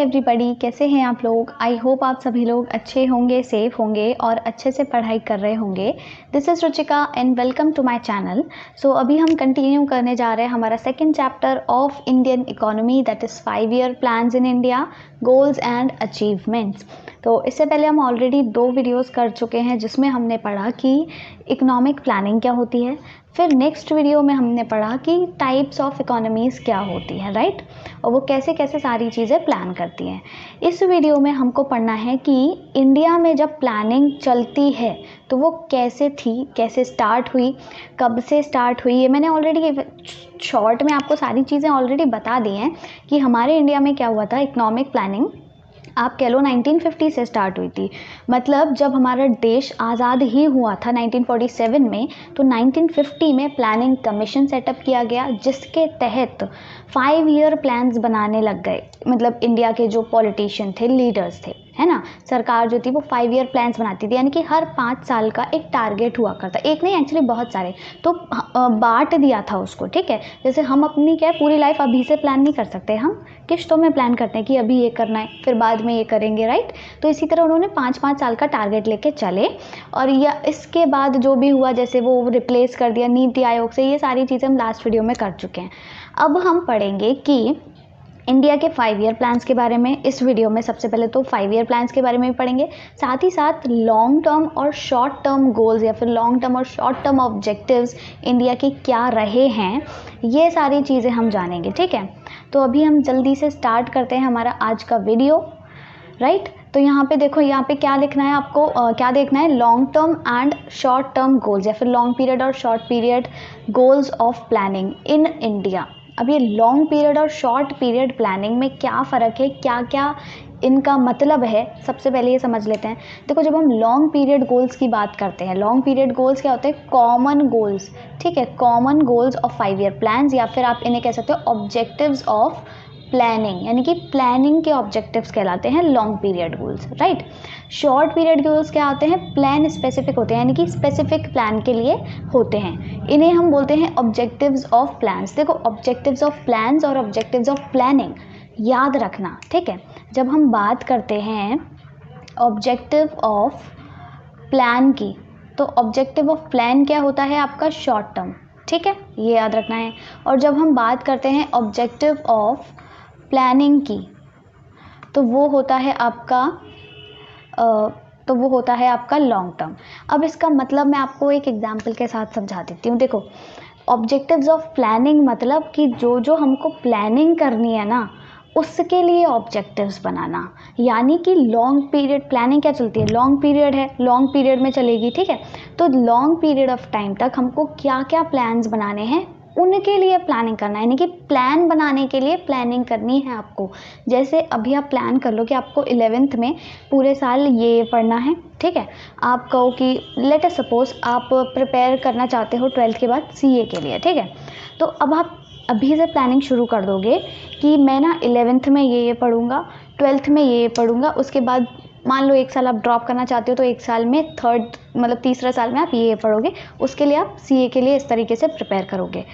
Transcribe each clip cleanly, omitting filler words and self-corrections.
Everybody, कैसे हैं आप लोग। आई होप आप सभी लोग अच्छे होंगे, सेफ होंगे और अच्छे से पढ़ाई कर रहे होंगे। This is Ruchika and welcome to my channel. So अभी हम कंटिन्यू करने जा रहे हैं हमारा second chapter of Indian economy, that is 5 year plans in India, goals and achievements. तो इससे पहले हम ऑलरेडी 2 वीडियोस कर चुके हैं जिसमें हमने पढ़ा कि इकोनॉमिक प्लानिंग क्या होती है। फिर नेक्स्ट वीडियो में हमने पढ़ा कि टाइप्स ऑफ इकोनॉमीज़ क्या होती हैं, राइट, और वो कैसे कैसे सारी चीज़ें प्लान करती हैं। इस वीडियो में हमको पढ़ना है कि इंडिया में जब प्लानिंग चलती है तो वो कैसे थी, कैसे स्टार्ट हुई, कब से स्टार्ट हुई। ये मैंने ऑलरेडी शॉर्ट में आपको सारी चीज़ें ऑलरेडी बता दी हैं कि हमारे इंडिया में क्या हुआ था। इकोनॉमिक प्लानिंग आप कह लो 1950 से स्टार्ट हुई थी। मतलब जब हमारा देश आज़ाद ही हुआ था 1947 में, तो 1950 में प्लानिंग कमीशन सेटअप किया गया जिसके तहत 5 ईयर प्लान्स बनाने लग गए। मतलब इंडिया के जो पॉलिटिशियन थे, लीडर्स थे, है ना, सरकार जो थी वो 5 ईयर प्लान्स बनाती थी, यानी कि हर 5 साल का एक टारगेट हुआ करता। एक नहीं, एक्चुअली बहुत सारे, तो बांट दिया था उसको, ठीक है। जैसे हम अपनी क्या पूरी लाइफ अभी से प्लान नहीं कर सकते, हम किश्तों में प्लान करते हैं कि अभी ये करना है फिर बाद में ये करेंगे, राइट। तो इसी तरह उन्होंने 5-5 साल का टारगेट लेके चले और या इसके बाद जो भी हुआ, जैसे वो रिप्लेस कर दिया नीति आयोग से, ये सारी चीज़ें हम लास्ट वीडियो में कर चुके हैं। अब हम पढ़ेंगे कि इंडिया के 5 ईयर प्लान्स के बारे में। इस वीडियो में सबसे पहले तो 5 ईयर प्लान्स के बारे में भी पढ़ेंगे, साथ ही साथ लॉन्ग टर्म और शॉर्ट टर्म गोल्स या फिर लॉन्ग टर्म और शॉर्ट टर्म ऑब्जेक्टिव्स इंडिया के क्या रहे हैं, ये सारी चीज़ें हम जानेंगे, ठीक है। तो अभी हम जल्दी से स्टार्ट करते हैं हमारा आज का वीडियो, राइट। तो यहाँ पे देखो, यहाँ पे क्या लिखना है आपको, क्या देखना है, long term and short term goals या फिर लॉन्ग पीरियड और short period goals of planning in India. अब ये लॉन्ग पीरियड और शॉर्ट पीरियड प्लानिंग में क्या फ़र्क है, क्या क्या इनका मतलब है, सबसे पहले ये समझ लेते हैं। देखो, जब हम लॉन्ग पीरियड गोल्स की बात करते हैं, लॉन्ग पीरियड गोल्स क्या होते हैं, कॉमन गोल्स, ठीक है, common goals of 5 year plans, या फिर आप इन्हें कह सकते हो ऑब्जेक्टिव्स ऑफ प्लानिंग, यानी कि प्लानिंग के ऑब्जेक्टिव्स कहलाते हैं long period goals, right. Short period goals क्या होते हैं, प्लान स्पेसिफिक होते हैं, यानी कि स्पेसिफिक प्लान के लिए होते हैं। इन्हें हम बोलते हैं ऑब्जेक्टिव्स ऑफ प्लान्स। देखो, ऑब्जेक्टिव्स ऑफ प्लान्स और ऑब्जेक्टिव्स ऑफ प्लानिंग याद रखना, ठीक है। जब हम बात करते हैं ऑब्जेक्टिव ऑफ प्लान की, तो ऑब्जेक्टिव ऑफ प्लान क्या होता है आपका, शॉर्ट टर्म, ठीक है, ये याद रखना है। और जब हम बात करते हैं ऑब्जेक्टिव ऑफ प्लानिंग की, तो वो होता है आपका लॉन्ग टर्म। अब इसका मतलब मैं आपको एक एग्जांपल के साथ समझा देती हूँ। देखो, ऑब्जेक्टिव्स ऑफ प्लानिंग मतलब कि जो जो हमको प्लानिंग करनी है ना, उसके लिए ऑब्जेक्टिव्स बनाना। यानी कि लॉन्ग पीरियड प्लानिंग क्या चलती है, लॉन्ग पीरियड है, लॉन्ग पीरियड में चलेगी, ठीक है। तो लॉन्ग पीरियड ऑफ टाइम तक हमको क्या क्या प्लान्स बनाने हैं, उनके लिए प्लानिंग करना है। यानी कि प्लान बनाने के लिए प्लानिंग करनी है आपको। जैसे अभी आप प्लान कर लो कि आपको 11th में पूरे साल ये पढ़ना है, ठीक है। आप कहो कि लेट अस सपोज आप प्रिपेयर करना चाहते हो 12th के बाद CA के लिए, ठीक है। तो अब आप अभी से प्लानिंग शुरू कर दोगे कि मैं ना 11th में ये पढ़ूंगा, 12th में ये पढ़ूंगा, उसके बाद मान लो 1 साल आप ड्रॉप करना चाहते हो तो 1 साल में तीसरा साल में आप ये पढ़ोगे, उसके लिए आप CA के लिए इस तरीके से प्रिपेयर करोगे।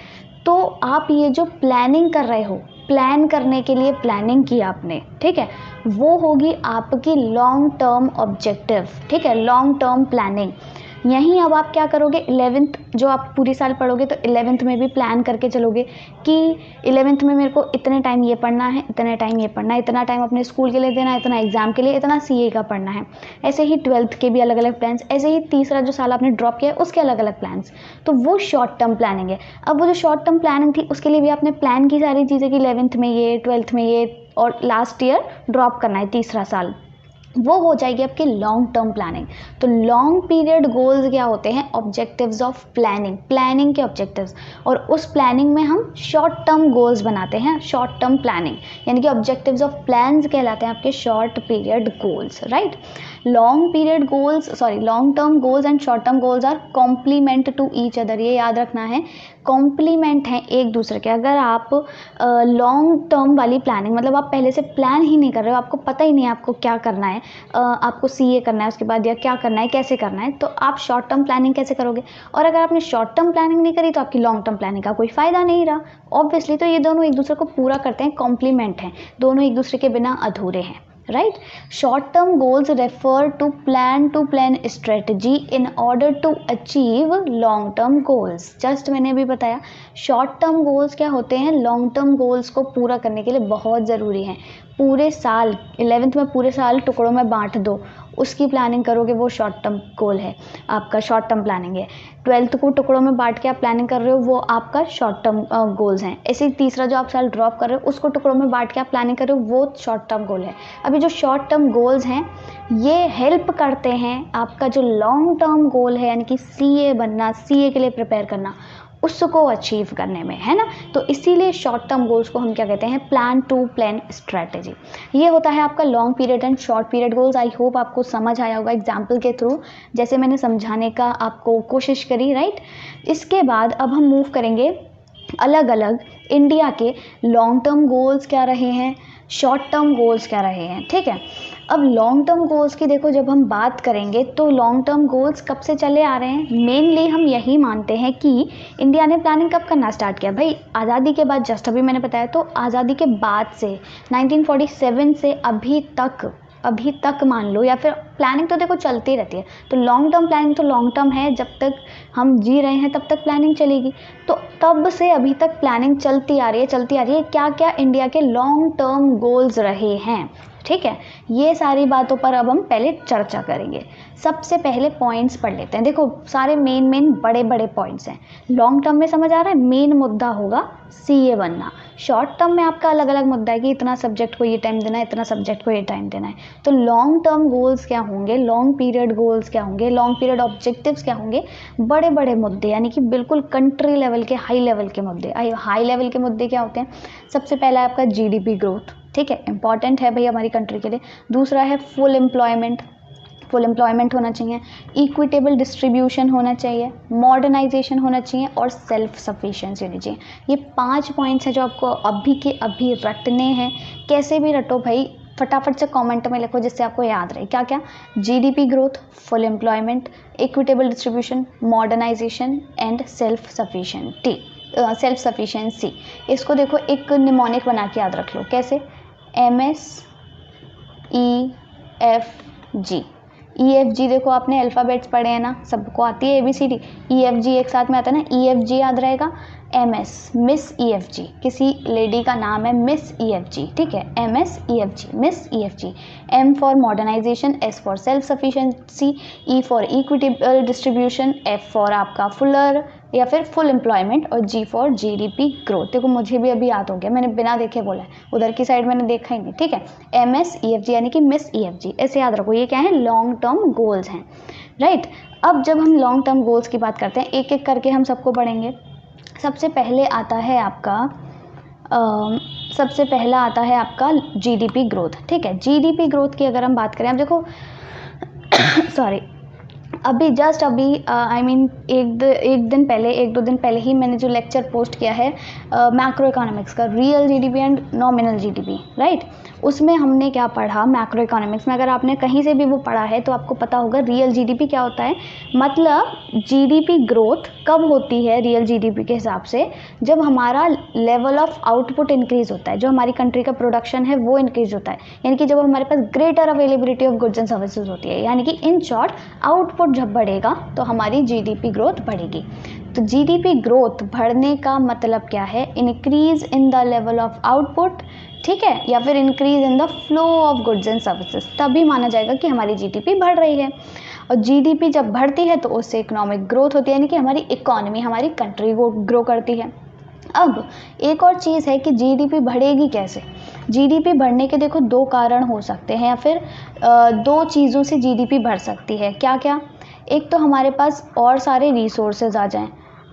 तो आप ये जो प्लानिंग कर रहे हो, प्लान करने के लिए प्लानिंग की आपने, ठीक है, वो होगी आपकी लॉन्ग टर्म ऑब्जेक्टिव, ठीक है, लॉन्ग टर्म प्लानिंग। यहीं अब आप क्या करोगे, 11th जो आप पूरी साल पढ़ोगे तो 11th में भी प्लान करके चलोगे कि 11th में मेरे को इतने टाइम ये पढ़ना है, इतने टाइम ये पढ़ना है, इतना टाइम अपने स्कूल के लिए देना है, इतना एग्जाम के लिए, इतना CA का पढ़ना है। ऐसे ही 12th के भी अलग अलग प्लान्स, ऐसे ही तीसरा जो साल आपने ड्रॉप किया है उसके अलग अलग प्लान्स। तो वो शॉर्ट टर्म प्लानिंग है। अब वो जो शॉर्ट टर्म प्लानिंग थी उसके लिए भी आपने प्लान की सारी चीज़ें कि 11th में ये, 12th में ये, और लास्ट ईयर ड्रॉप करना है, तीसरा साल, वो हो जाएगी आपकी लॉन्ग टर्म प्लानिंग। तो लॉन्ग पीरियड गोल्स क्या होते हैं, ऑब्जेक्टिव्स ऑफ प्लानिंग, प्लानिंग के ऑब्जेक्टिव्स। और उस प्लानिंग में हम शॉर्ट टर्म गोल्स बनाते हैं, शॉर्ट टर्म प्लानिंग, यानी कि ऑब्जेक्टिव्स ऑफ प्लान्स कहलाते हैं आपके short period goals, right. Long term goals and short term goals are complement to each other, ये याद रखना है, कॉम्प्लीमेंट हैं एक दूसरे के। अगर आप लॉन्ग टर्म वाली प्लानिंग, मतलब आप पहले से प्लान ही नहीं कर रहे हो, आपको पता ही नहीं है आपको क्या करना है, आपको सीए करना है उसके बाद, या क्या करना है, कैसे करना है, तो आप शॉर्ट टर्म प्लानिंग कैसे करोगे? और अगर आपने शॉर्ट टर्म प्लानिंग नहीं करी तो आपकी लॉन्ग टर्म प्लानिंग का कोई फ़ायदा नहीं रहा ऑब्वियसली। तो ये दोनों एक दूसरे को पूरा करते हैं, कॉम्प्लीमेंट हैं, दोनों एक दूसरे के बिना अधूरे हैं, right. Short term goals refer to plan strategy in order to achieve long term goals. Just मैंने अभी बताया शॉर्ट टर्म गोल्स क्या होते हैं, लॉन्ग टर्म गोल्स को पूरा करने के लिए बहुत ज़रूरी हैं। पूरे साल 11th में पूरे साल टुकड़ों में बांट दो, उसकी प्लानिंग करोगे, वो शॉर्ट टर्म गोल है, आपका शॉर्ट टर्म प्लानिंग है। 12th को टुकड़ों में बांट के आप प्लानिंग कर रहे हो, वो आपका शॉर्ट टर्म गोल्स हैं। ऐसे ही तीसरा जो आप साल ड्रॉप कर रहे हो, उसको टुकड़ों में बांट के आप प्लानिंग कर रहे हो, वो शॉर्ट टर्म गोल है। अभी जो शॉर्ट टर्म गोल्स हैं ये हेल्प करते हैं आपका जो लॉन्ग टर्म गोल है, यानी कि सीए बनना, सीए के लिए प्रिपेयर करना, उसको अचीव करने में, है ना। तो इसीलिए शॉर्ट टर्म गोल्स को हम क्या कहते हैं, प्लान टू प्लान स्ट्रैटेजी। ये होता है आपका long period and short period goals. I hope आपको समझ आया होगा एग्जाम्पल के थ्रू, जैसे मैंने समझाने का आपको कोशिश करी, राइट। इसके बाद अब हम मूव करेंगे अलग अलग इंडिया के लॉन्ग टर्म गोल्स क्या रहे हैं, शॉर्ट टर्म गोल्स क्या रहे हैं, ठीक है। अब लॉन्ग टर्म गोल्स की देखो जब हम बात करेंगे तो लॉन्ग टर्म गोल्स कब से चले आ रहे हैं, मेनली हम यही मानते हैं कि इंडिया ने प्लानिंग कब करना स्टार्ट किया, भाई आज़ादी के बाद, जस्ट अभी मैंने बताया, तो आज़ादी के बाद से 1947 से अभी तक मान लो, या फिर प्लानिंग तो देखो चलती रहती है। तो लॉन्ग टर्म प्लानिंग तो लॉन्ग टर्म है, जब तक हम जी रहे हैं तब तक प्लानिंग चलेगी। तो तब से अभी तक प्लानिंग चलती आ रही है। क्या क्या इंडिया के लॉन्ग टर्म गोल्स रहे हैं, ठीक है। ये सारी बातों पर अब हम पहले चर्चा करेंगे। सबसे पहले पॉइंट्स पढ़ लेते हैं। देखो सारे मेन बड़े पॉइंट्स हैं। लॉन्ग टर्म में समझ आ रहा है, मेन मुद्दा होगा सीए बनना। शॉर्ट टर्म में आपका अलग अलग मुद्दा है कि इतना सब्जेक्ट को ये टाइम देना है, इतना सब्जेक्ट को ये टाइम देना है। तो लॉन्ग टर्म गोल्स क्या होंगे, लॉन्ग पीरियड गोल्स क्या होंगे, लॉन्ग पीरियड ऑब्जेक्टिव्स क्या होंगे, बड़े मुद्दे, यानी कि बिल्कुल कंट्री लेवल के, हाई लेवल के मुद्दे। हाई लेवल के मुद्दे क्या होते हैं, सबसे पहला है आपका जीडीपी ग्रोथ, ठीक है, इंपॉर्टेंट है भाई हमारी कंट्री के लिए। दूसरा है फुल एम्प्लॉयमेंट होना चाहिए, इक्विटेबल डिस्ट्रीब्यूशन होना चाहिए, मॉडर्नाइजेशन होना चाहिए, और सेल्फ सफिशिएंसी होनी चाहिए। ये 5 पॉइंट्स हैं जो आपको अभी के अभी रटने हैं। कैसे भी रटो भाई, फटाफट से कमेंट में लिखो जिससे आपको याद रहे। क्या क्या, GDP growth, full employment, equitable distribution, modernisation and self sufficiency. इसको देखो एक निमोनिक बना के याद रख लो। कैसे, MSEFG। EFG देखो आपने अल्फ़ाबेट्स पढ़े हैं ना, सबको आती है ABCD। EFG एक साथ में आता है ना, EFG याद रहेगा। MS मिस EFG, किसी लेडी का नाम है मिस EFG, ठीक है, MSEFG Miss EFG। M for modernisation, S for self sufficiency, E for equitable distribution, F for आपका फुलर या फिर फुल एम्प्लॉयमेंट, और G फॉर GDP ग्रोथ। देखो मुझे भी अभी याद हो गया, मैंने बिना देखे बोला है, उधर की साइड मैंने देखा ही नहीं, ठीक है। MSEFG यानी कि मिस EFG, ऐसे याद रखो। ये क्या है, लॉन्ग टर्म गोल्स हैं, राइट। अब जब हम लॉन्ग टर्म गोल्स की बात करते हैं, एक एक करके हम सबको पढ़ेंगे। सबसे पहले आता है आपका GDP ग्रोथ, ठीक है। GDP ग्रोथ की अगर हम बात करें, अब देखो सॉरी, अभी एक दो दिन पहले ही मैंने जो लेक्चर पोस्ट किया है मैक्रो इकोनॉमिक्स का, real GDP and nominal GDP, right. उसमें हमने क्या पढ़ा, मैक्रो इकोनॉमिक्स में अगर आपने कहीं से भी वो पढ़ा है तो आपको पता होगा रियल जीडीपी क्या होता है। मतलब जीडीपी ग्रोथ कब होती है रियल जीडीपी के हिसाब से, जब हमारा लेवल ऑफ आउटपुट इंक्रीज होता है, जो हमारी कंट्री का प्रोडक्शन है वो इंक्रीज होता है, यानी कि जब हमारे पास greater availability of goods and services होती है, यानी कि इन शॉर्ट आउटपुट जब बढ़ेगा तो हमारी जीडीपी ग्रोथ बढ़ेगी। तो जीडीपी ग्रोथ बढ़ने का मतलब क्या है, increase in the level of output, ठीक है, या फिर increase in the flow of goods and services, तभी माना जाएगा कि हमारी जीडीपी बढ़ रही है। और जीडीपी जब बढ़ती है तो उससे इकोनॉमिक ग्रोथ होती है, यानी कि हमारी इकोनॉमी, हमारी कंट्री वो ग्रो करती है। अब एक और चीज़ है कि जीडीपी बढ़ेगी कैसे। जीडीपी बढ़ने के देखो 2 कारण हो सकते हैं, या फिर 2 चीज़ों से जीडीपी बढ़ सकती है। क्या क्या, एक तो हमारे पास और सारे रिसोर्सेज आ जाएं,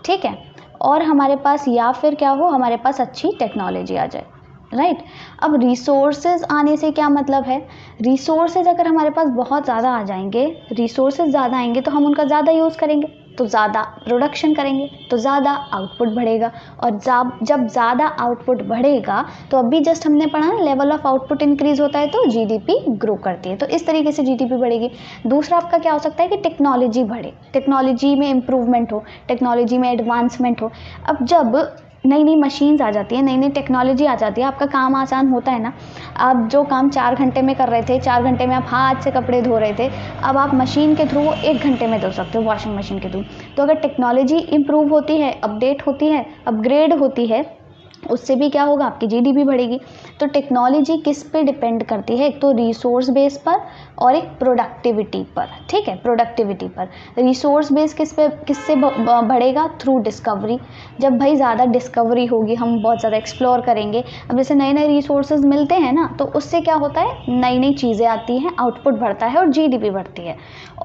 ठीक है, और हमारे पास, या फिर क्या हो, हमारे पास अच्छी टेक्नोलॉजी आ जाए, राइट। अब रिसोर्सेज आने से क्या मतलब है, रिसोर्सेज अगर हमारे पास बहुत ज़्यादा आ जाएंगे, रिसोर्सेज ज़्यादा आएंगे तो हम उनका ज़्यादा यूज़ करेंगे, तो ज़्यादा प्रोडक्शन करेंगे, तो ज़्यादा आउटपुट बढ़ेगा, और जब ज़्यादा आउटपुट बढ़ेगा तो अभी जस्ट हमने पढ़ा ना, लेवल ऑफ आउटपुट इंक्रीज होता है तो जीडीपी ग्रो करती है, तो इस तरीके से जीडीपी बढ़ेगी। दूसरा आपका क्या हो सकता है कि टेक्नोलॉजी बढ़े, टेक्नोलॉजी में इम्प्रूवमेंट हो, टेक्नोलॉजी में एडवांसमेंट हो। अब जब नई नई मशीन्स आ जाती है, नई नई टेक्नोलॉजी आ जाती है, आपका काम आसान होता है ना। आप जो काम 4 घंटे में कर रहे थे, 4 घंटे में आप हाथ से कपड़े धो रहे थे, अब आप मशीन के थ्रू वो 1 घंटे में धो सकते हो, वॉशिंग मशीन के थ्रू। तो अगर टेक्नोलॉजी इम्प्रूव होती है, अपडेट होती है, अपग्रेड होती है, उससे भी क्या होगा, आपकी जीडीपी बढ़ेगी। तो टेक्नोलॉजी किस पे डिपेंड करती है, एक तो रिसोर्स बेस पर और एक प्रोडक्टिविटी पर, ठीक है, प्रोडक्टिविटी पर। रिसोर्स बेस किससे बढ़ेगा, थ्रू डिस्कवरी। जब भाई ज़्यादा डिस्कवरी होगी, हम बहुत ज़्यादा एक्सप्लोर करेंगे, अब जैसे नए नए रिसोर्सेज मिलते हैं ना, तो उससे क्या होता है, नई नई चीज़ें आती हैं, आउटपुट बढ़ता है और जीडीपी बढ़ती है।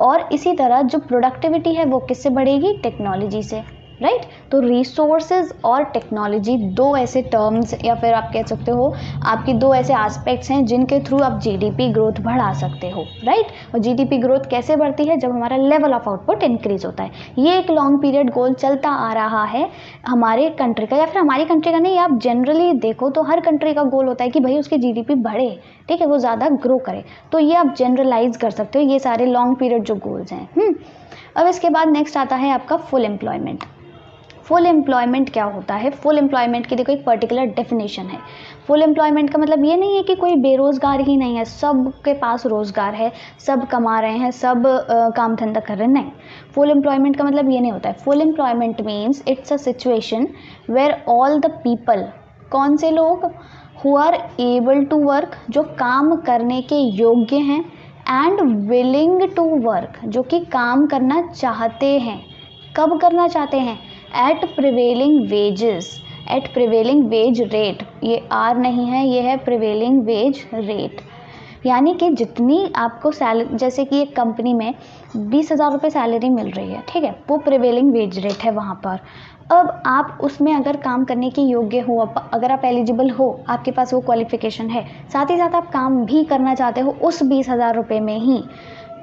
और इसी तरह जो प्रोडक्टिविटी है वो किससे बढ़ेगी, टेक्नोलॉजी से, राइट। तो रिसोर्सेज और टेक्नोलॉजी दो ऐसे टर्म्स, या फिर आप कह सकते हो आपकी दो ऐसे एस्पेक्ट्स हैं जिनके थ्रू आप जीडीपी ग्रोथ बढ़ा सकते हो, राइट। और जीडीपी ग्रोथ कैसे बढ़ती है, जब हमारा लेवल ऑफ आउटपुट इंक्रीज होता है। ये एक लॉन्ग पीरियड गोल चलता आ रहा है हमारे कंट्री का, या फिर हमारी कंट्री का नहीं, आप जनरली देखो तो हर कंट्री का गोल होता है कि भाई उसकी जीडीपी बढ़े, ठीक है, वो ज़्यादा ग्रो करे। तो ये आप जनरलाइज कर सकते हो, ये सारे लॉन्ग पीरियड जो गोल्स हैं। अब इसके बाद नेक्स्ट आता है आपका फुल एम्प्लॉयमेंट। फुल एम्प्लॉयमेंट क्या होता है, फुल एम्प्लॉयमेंट की देखो एक पर्टिकुलर डेफिनेशन है। फुल एम्प्लॉयमेंट का मतलब ये नहीं है कि कोई बेरोज़गार ही नहीं है, सब के पास रोज़गार है, सब कमा रहे हैं, सब काम धंधा कर रहे हैं, नहीं। फुल एम्प्लॉयमेंट का मतलब ये नहीं होता है। Full employment means it's a situation where all the people, कौन से लोग, who are able to work, जो काम करने के योग्य हैं, एंड विलिंग टू वर्क, जो कि काम करना चाहते हैं। कब करना चाहते हैं, at prevailing wages, at prevailing wage rate, ये आर नहीं है, ये है प्रिवेलिंग वेज रेट। यानी कि जितनी आपको सैलरी, जैसे कि एक कंपनी में 20,000 रुपये सैलरी मिल रही है, ठीक है, वो प्रिवेलिंग वेज रेट है वहाँ पर। अब आप उसमें अगर काम करने के योग्य हो, अगर आप एलिजिबल हो, आपके पास वो क्वालिफिकेशन है, साथ ही साथ आप काम भी करना चाहते हो उस 20,000 रुपये में ही,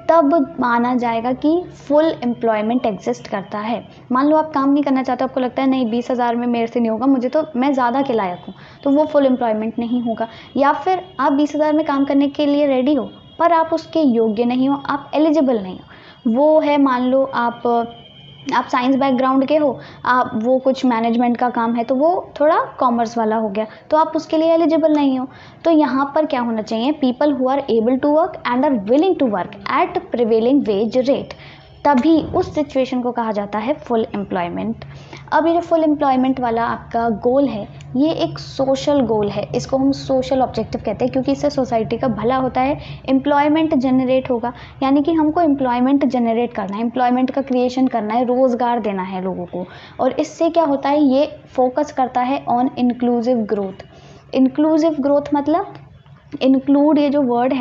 तब माना जाएगा कि फुल एम्प्लॉयमेंट एग्जिस्ट करता है। मान लो आप काम नहीं करना चाहते, आपको लगता है नहीं 20,000 में मेरे से नहीं होगा, मुझे तो, मैं ज़्यादा के लायक हूँ, तो वो फुल एम्प्लॉयमेंट नहीं होगा। या फिर आप 20,000 में काम करने के लिए रेडी हो, पर आप उसके योग्य नहीं हो, आप एलिजिबल नहीं हो। वो है, मान लो आप साइंस बैकग्राउंड के हो, आप वो कुछ मैनेजमेंट का काम है, तो वो थोड़ा कॉमर्स वाला हो गया, तो आप उसके लिए एलिजिबल नहीं हो। तो यहाँ पर क्या होना चाहिए, people who are able to work and are willing to work at prevailing wage rate, तभी उस सिचुएशन को कहा जाता है फुल एम्प्लॉयमेंट। अब ये जो फुल एम्प्लॉयमेंट वाला आपका गोल है, ये एक सोशल गोल है, इसको हम सोशल ऑब्जेक्टिव कहते हैं, क्योंकि इससे सोसाइटी का भला होता है, एम्प्लॉयमेंट जनरेट होगा, यानी कि हमको एम्प्लॉयमेंट जनरेट करना है, एम्प्लॉयमेंट का क्रिएशन करना है, रोज़गार देना है लोगों को। और इससे क्या होता है, ये फोकस करता है on inclusive growth. Inclusive growth मतलब, इंक्लूड, ये जो वर्ड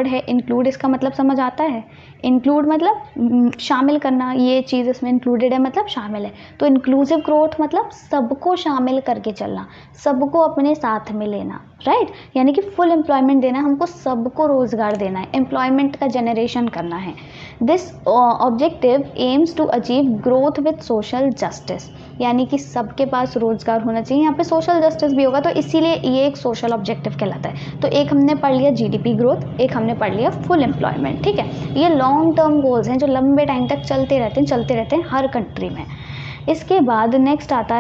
है इंक्लूड, इसका मतलब समझ आता है। इंक्लूड मतलब शामिल करना, ये चीज़ इसमें इंक्लूडेड है मतलब शामिल है। तो इंक्लूसिव ग्रोथ मतलब सबको शामिल करके चलना, सबको अपने साथ में लेना, राइट। यानी कि फुल एम्प्लॉयमेंट देना, हमको सबको रोज़गार देना है, एम्प्लॉयमेंट का जनरेशन करना है। This objective aims to achieve growth with social justice, यानी कि सबके पास रोज़गार होना चाहिए, यहाँ पे सोशल जस्टिस भी होगा, तो इसीलिए ये एक सोशल ऑब्जेक्टिव कहलाता है। तो एक हमने पढ़ लिया जीडीपी ग्रोथ, एक हमने पढ़ लिया फुल एम्प्लॉयमेंट, ठीक है। ये लॉन्ग टर्म गोल्स हैं जो लंबे टाइम तक चलते रहते हैं हर कंट्री में। इसके बाद नेक्स्ट आता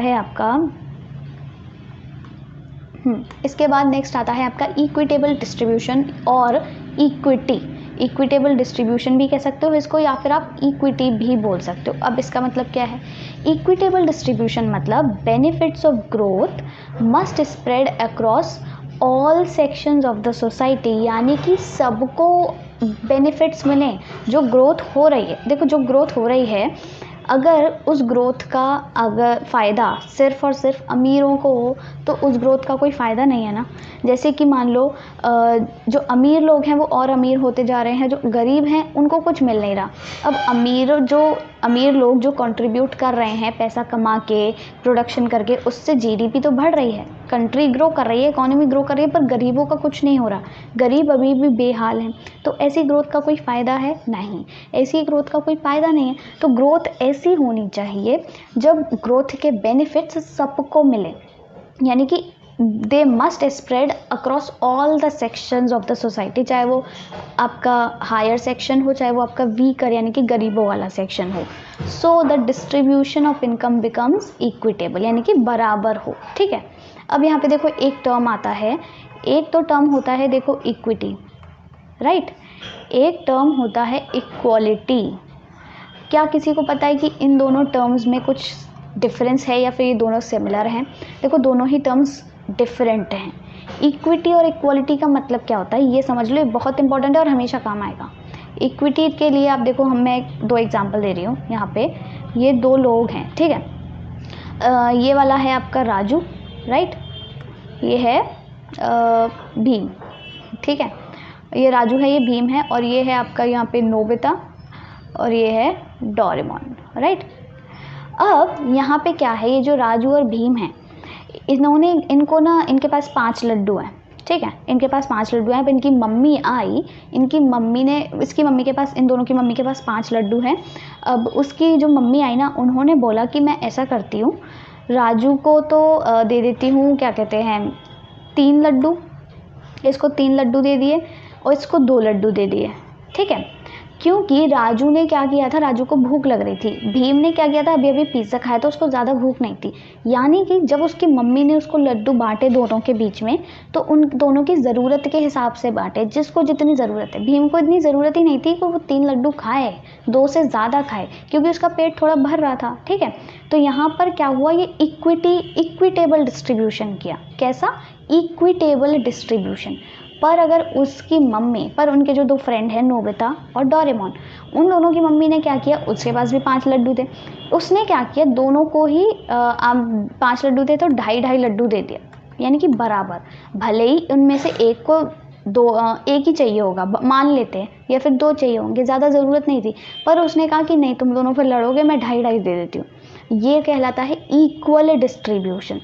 है आपका इक्विटेबल डिस्ट्रीब्यूशन और इक्विटी। इक्विटेबल डिस्ट्रीब्यूशन भी कह सकते हो इसको, या फिर आप इक्विटी भी बोल सकते हो। अब इसका मतलब क्या है, इक्विटेबल डिस्ट्रीब्यूशन मतलब benefits of growth must spread across all sections of the society, यानी कि सबको बेनिफिट्स मिलें। जो ग्रोथ हो रही है, देखो जो ग्रोथ हो रही है अगर उस ग्रोथ का अगर फ़ायदा सिर्फ़ और सिर्फ अमीरों को हो तो उस ग्रोथ का कोई फ़ायदा नहीं है ना। जैसे कि मान लो जो अमीर लोग हैं वो और अमीर होते जा रहे हैं, जो गरीब हैं उनको कुछ मिल नहीं रहा। अब अमीर लोग जो कंट्रीब्यूट कर रहे हैं पैसा कमा के, प्रोडक्शन करके, उससे जीडीपी तो बढ़ रही है, कंट्री ग्रो कर रही है, इकोनॉमी ग्रो कर रही है, पर गरीबों का कुछ नहीं हो रहा, गरीब अभी भी बेहाल हैं। तो ऐसी ग्रोथ का कोई फ़ायदा है नहीं, ऐसी ग्रोथ का कोई फ़ायदा नहीं है। तो ग्रोथ ऐसी होनी चाहिए जब ग्रोथ के बेनिफिट्स सबको मिले, यानी कि they must spread across all the sections of the society, चाहे वो आपका हायर सेक्शन हो, चाहे वो आपका वीकर यानी कि गरीबों वाला सेक्शन हो। So the distribution of income becomes equitable, यानी कि बराबर हो। ठीक है, अब यहाँ पे देखो एक टर्म आता है, एक तो टर्म होता है देखो इक्विटी, राइट, एक टर्म होता है इक्वालिटी। क्या किसी को पता है कि इन दोनों टर्म्स में कुछ डिफरेंस है या फिर ये दोनों सिमिलर हैं? देखो दोनों ही टर्म्स डिफरेंट हैं। इक्विटी और इक्वालिटी का मतलब क्या होता है ये समझ लो, ये बहुत इंपॉर्टेंट है और हमेशा काम आएगा। इक्विटी के लिए आप देखो, मैं 2 एग्जांपल दे रही हूँ यहाँ पे। ये 2 लोग हैं, ठीक है, ये वाला है आपका राजू, राइट, ये है भीम, ठीक है, ये राजू है, ये भीम है, और ये है आपका यहाँ पे नोबिता, और ये है डोरेमोन, राइट। अब यहाँ पे क्या है, ये जो राजू और भीम हैं, इनको ना, इनके पास 5 लड्डू हैं, ठीक है, इनके पास 5 लड्डू हैं। अब इनकी मम्मी आई, इसकी मम्मी के पास, इन दोनों की मम्मी के पास 5 लड्डू हैं। अब उसकी जो मम्मी आई ना, उन्होंने बोला कि मैं ऐसा करती हूँ, राजू को तो दे देती हूँ, क्या कहते हैं, 3 लड्डू, इसको 3 लड्डू दे दिए और इसको 2 लड्डू दे दिए, ठीक है। क्योंकि राजू ने क्या किया था, राजू को भूख लग रही थी, भीम ने क्या किया था, अभी अभी पिज़्ज़ा खाया तो उसको ज़्यादा भूख नहीं थी। यानी कि जब उसकी मम्मी ने उसको लड्डू बांटे दोनों के बीच में, तो उन दोनों की ज़रूरत के हिसाब से बांटे, जिसको जितनी ज़रूरत है। भीम को इतनी ज़रूरत ही नहीं थी कि वो 3 लड्डू खाए, 2 से ज़्यादा खाए, क्योंकि उसका पेट थोड़ा भर रहा था, ठीक है। तो यहाँ पर क्या हुआ, ये इक्विटेबल डिस्ट्रीब्यूशन किया। कैसा? Equitable distribution. पर अगर उसकी मम्मी, पर उनके जो 2 फ्रेंड हैं नोबिता और डोरेमोन, उन दोनों की मम्मी ने क्या किया, उसके पास भी 5 लड्डू थे, उसने क्या किया, दोनों को ही 5 लड्डू थे तो 2.5 लड्डू दे दिया, यानी कि बराबर। भले ही उनमें से एक को एक ही चाहिए होगा, मान लेते हैं, या फिर 2 चाहिए होंगे, ज़्यादा ज़रूरत नहीं थी, पर उसने कहा कि नहीं, तुम दोनों फिर लड़ोगे, मैं 2.5 दे देती हूँ। ये कहलाता है इक्वल डिस्ट्रीब्यूशन।